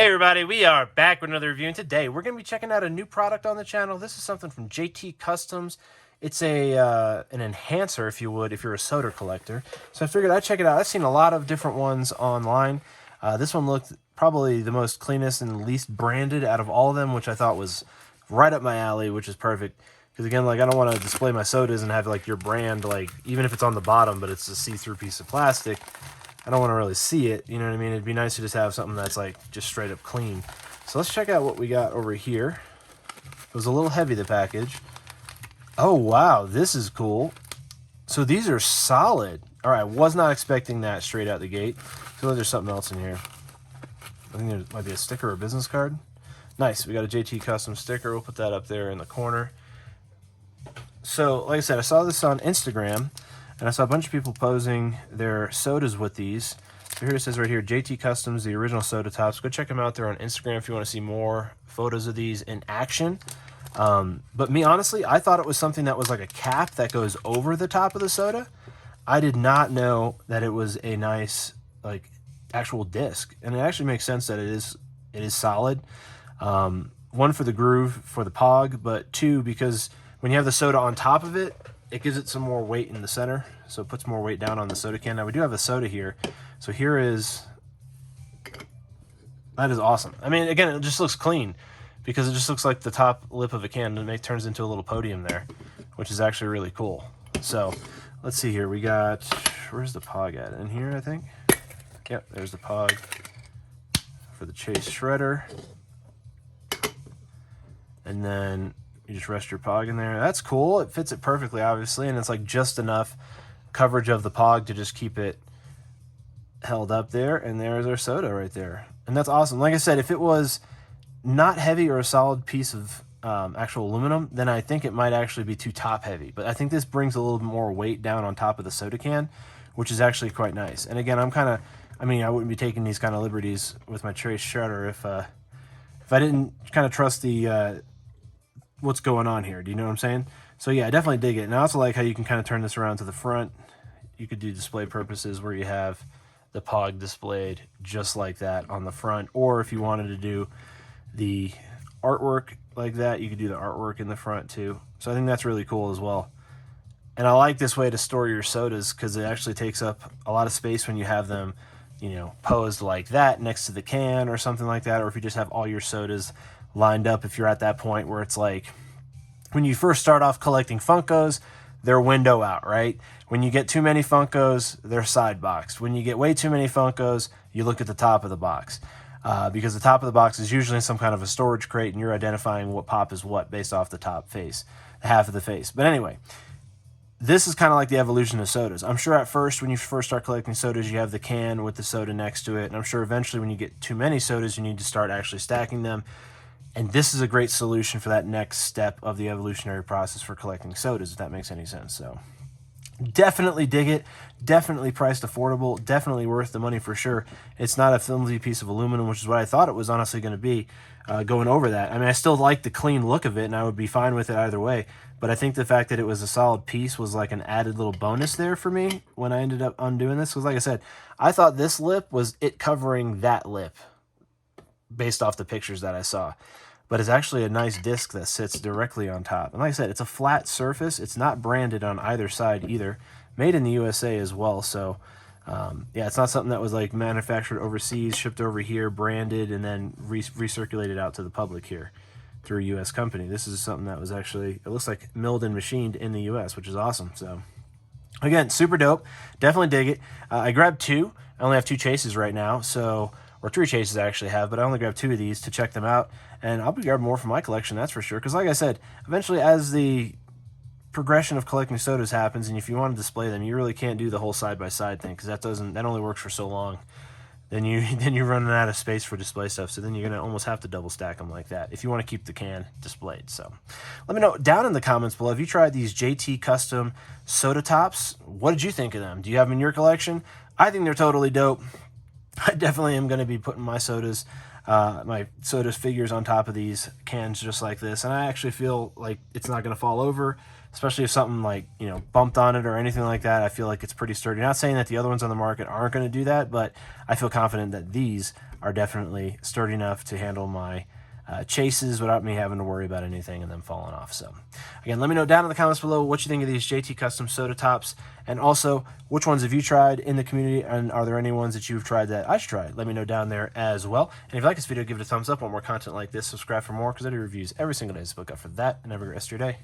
Hey everybody, we are back with another review, and today we're going to be checking out a new product on the channel. This is something from JT Customs. It's an enhancer, if you would, if you're a soda collector. So I figured I'd check it out. I've seen a lot of different ones online. This one looked probably the most cleanest and least branded out of all of them, which I thought was right up my alley, which is perfect. Because again, like, I don't want to display my sodas and have like your brand, like, even if it's on the bottom, but it's a see-through piece of plastic. I don't want to really see it, you know what I mean? It'd be nice to just have something that's like just straight up clean. So let's check out what we got over here. It was a little heavy, the package. Oh, wow, this is cool. So these are solid. All right, was not expecting that straight out the gate. So there's something else in here. I think there might be a sticker or a business card. Nice, we got a JT Custom sticker. We'll put that up there in the corner. So, like I said, I saw this on Instagram, and I saw a bunch of people posing their sodas with these. So here it says right here, JT Customs, the original soda tops. Go check them out there on Instagram if you want to see more photos of these in action. But me, honestly, I thought it was something that was like a cap that goes over the top of the soda. I did not know that it was a nice, like, actual disc. And it actually makes sense that it is solid. One, for the groove, for the pog, but two, because when you have the soda on top of it, it gives it some more weight in the center, so it puts more weight down on the soda can. Now, we do have a soda here. So here is, that is awesome. I mean, again, it just looks clean because it just looks like the top lip of a can, and it turns into a little podium there, which is actually really cool. So let's see here. We got, where's the pog at? In here, I think. Yep, there's the pog for the Chase Shredder. And then you just rest your pog in there. That's cool. It fits it perfectly, obviously, and it's like just enough coverage of the pog to just keep it held up there. And there's our soda right there. And that's awesome. Like I said, if it was not heavy or a solid piece of actual aluminum, then I think it might actually be too top heavy. But I think this brings a little bit more weight down on top of the soda can, which is actually quite nice. And again, I wouldn't be taking these kind of liberties with my Chase Shredder if I didn't kind of trust the what's going on here. Do you know what I'm saying? So yeah, I definitely dig it. And I also like how you can kind of turn this around to the front. You could do display purposes where you have the pog displayed just like that on the front, or if you wanted to do the artwork like that, you could do the artwork in the front too. So I think that's really cool as well. And I like this way to store your sodas because it actually takes up a lot of space when you have them, you know, posed like that next to the can or something like that, or if you just have all your sodas lined up. If you're at that point where it's like when you first start off collecting Funkos, they're window out, right? When you get too many Funkos, they're side boxed. When you get way too many Funkos, you look at the top of the box because the top of the box is usually in some kind of a storage crate, and you're identifying what pop is what based off the top face, half of the face. But anyway, this is kind of like the evolution of sodas. I'm sure at first, when you first start collecting sodas, you have the can with the soda next to it. And I'm sure eventually when you get too many sodas, you need to start actually stacking them. And this is a great solution for that next step of the evolutionary process for collecting sodas, if that makes any sense. So definitely dig it. Definitely priced affordable. Definitely worth the money for sure. It's not a flimsy piece of aluminum, which is what I thought it was honestly going to be going over that. I mean, I still like the clean look of it, and I would be fine with it either way. But I think the fact that it was a solid piece was like an added little bonus there for me when I ended up undoing this. Because like I said, I thought this lip was it covering that lip based off the pictures that I saw. But it's actually a nice disc that sits directly on top. And like I said, it's a flat surface. It's not branded on either side either. Made in the USA as well. So, yeah, it's not something that was like manufactured overseas, shipped over here, branded, and then recirculated out to the public here through a US company. This is something that was actually, it looks like milled and machined in the US, which is awesome. So, again, super dope. Definitely dig it. I grabbed two. I only have two chases right now, so, or three chases I actually have, but I only grabbed two of these to check them out. And I'll be grabbing more for my collection, that's for sure. Because like I said, eventually as the progression of collecting sodas happens, and if you want to display them, you really can't do the whole side-by-side thing, because that only works for so long. Then you're running out of space for display stuff, so then you're going to almost have to double stack them like that if you want to keep the can displayed. So let me know down in the comments below, have you tried these JT Custom soda tops? What did you think of them? Do you have them in your collection? I think they're totally dope. I definitely am going to be putting my sodas figures on top of these cans just like this, and I actually feel like it's not going to fall over. especially if something like, bumped on it or anything like that. I feel like it's pretty sturdy. Not saying that the other ones on the market aren't going to do that, but I feel confident that these are definitely sturdy enough to handle my chases without me having to worry about anything and them falling off. So again, let me know down in the comments below what you think of these JT Custom soda tops, and also which ones have you tried in the community, and are there any ones that you've tried that I should try? Let me know down there as well. And if you like this video, give it a thumbs up. Want more content like this, subscribe for more, because I do reviews every single day. So look out for that, and have a great rest of your day.